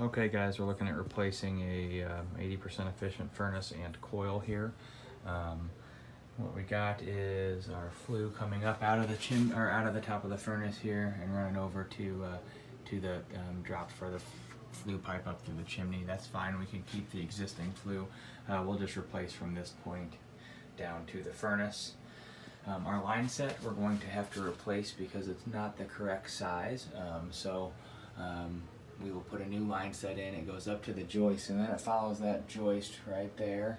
Okay guys, we're looking at replacing a 80% efficient furnace and coil here. What we got is our flue coming up out of the out of the top of the furnace here and running over to the drop for the flue pipe up through the chimney. That's fine, we can keep the existing flue. We'll just replace from this point down to the furnace. Our line set we're going to have to replace because it's not the correct size. We will put a new line set in. It goes up to the joist and then it follows that joist right there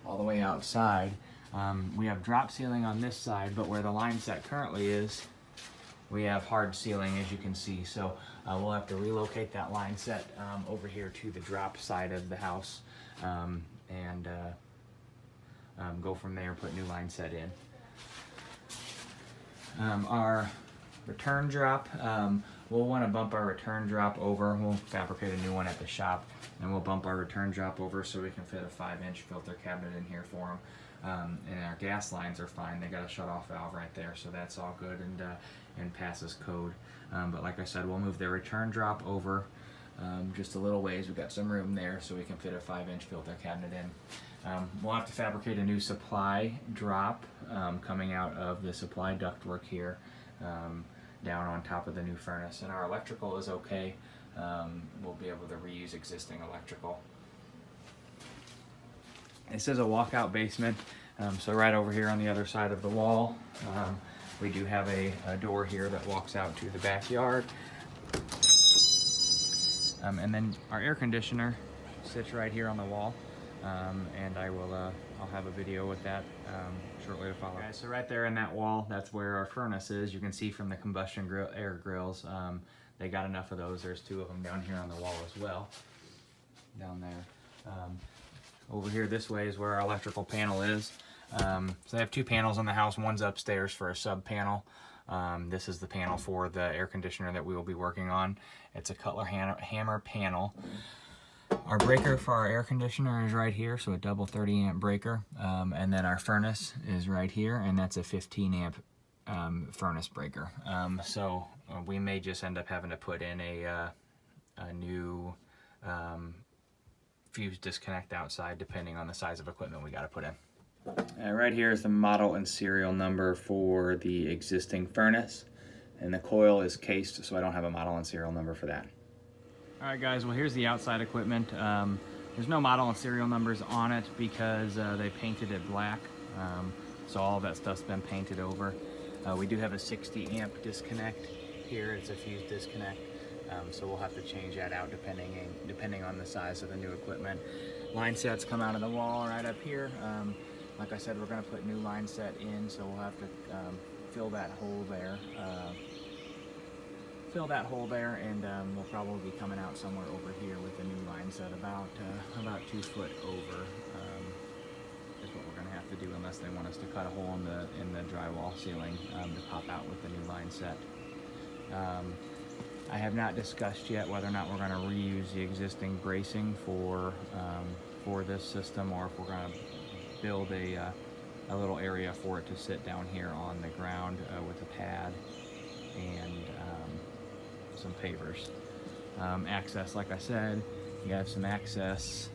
all the way outside. We have drop ceiling on this side, but where the line set currently is, we have hard ceiling, as you can see. So we'll have to relocate that line set over here to the drop side of the house and go from there, put new line set in. Our return drop, we'll want to bump our return drop over. We'll fabricate a new one at the shop and we'll bump our return drop over so we can fit a 5-inch filter cabinet in here for them. And our gas lines are fine. They got a shut-off valve right there, so that's all good and passes code. But like I said, we'll move the return drop over just a little ways. We've got some room there so we can fit a 5-inch filter cabinet in. We'll have to fabricate a new supply drop coming out of the supply ductwork here down on top of the new furnace. And our electrical is okay. We'll be able to reuse existing electrical. This is a walkout basement, so right over here on the other side of the wall, we do have a door here that walks out to the backyard. And then our air conditioner sits right here on the wall, and I'll have a video with that shortly to follow. Okay, so right there in that wall, that's where our furnace is. You can see from the combustion air grills, they got enough of those. There's 2 of them down here on the wall as well, down there. Over here this way is where our electrical panel is. So they have 2 panels in the house. One's upstairs for a sub panel. This is the panel for the air conditioner that we will be working on. It's a Cutler hammer panel. Our breaker for our air conditioner is right here, so a double 30 amp breaker. And then our furnace is right here, and that's a 15 amp furnace breaker. So we may just end up having to put in a new fuse disconnect outside depending on the size of equipment we got to put in. Right here is the model and serial number for the existing furnace, and the coil is cased, so I don't have a model and serial number for that. Alright guys, well here's the outside equipment. There's no model and serial numbers on it because they painted it black, so all of that stuff's been painted over. We do have a 60 amp disconnect here. It's a fuse disconnect. So we'll have to change that out depending on the size of the new equipment. Line sets come out of the wall right up here. Like I said, we're going to put new line set in, so we'll have to fill that hole there. And we'll probably be coming out somewhere over here with the new line set, about 2 foot over. Is what we're going to have to do, unless they want us to cut a hole in the drywall ceiling to pop out with the new line set. I have not discussed yet whether or not we're going to reuse the existing bracing for this system, or if we're going to build a little area for it to sit down here on the ground with a pad and some pavers. Access, like I said, you have some access.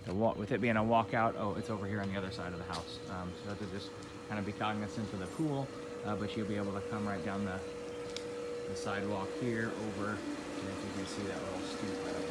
With it being a walkout, it's over here on the other side of the house. So you have to just kind of be cognizant of the pool. But you'll be able to come right down the sidewalk here over, and if you can see that little stoop right up